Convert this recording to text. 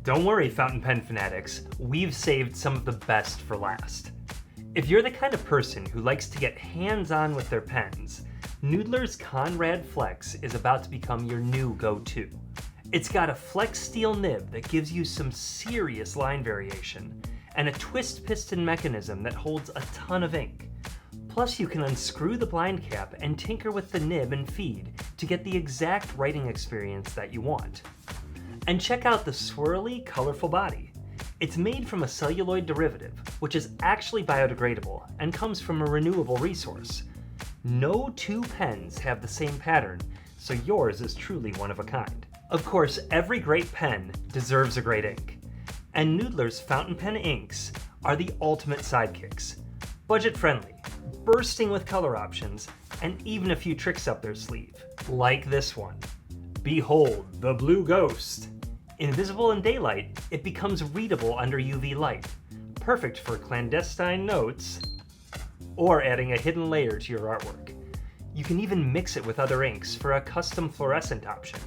Don't worry, fountain pen fanatics, we've saved some of the best for last. If you're the kind of person who likes to get hands-on with their pens, Noodler's Konrad Flex is about to become your new go-to. It's got a flex steel nib that gives you some serious line variation, and a twist piston mechanism that holds a ton of ink. Plus, you can unscrew the blind cap and tinker with the nib and feed to get the exact writing experience that you want. And check out the swirly, colorful body. It's made from a celluloid derivative, which is actually biodegradable and comes from a renewable resource. No two pens have the same pattern, so yours is truly one of a kind. Of course, every great pen deserves a great ink, and Noodler's fountain pen inks are the ultimate sidekicks. Budget-friendly, bursting with color options, and even a few tricks up their sleeve, like this one. Behold the Blue Ghost! Invisible in daylight, it becomes readable under UV light, perfect for clandestine notes or adding a hidden layer to your artwork. You can even mix it with other inks for a custom fluorescent option.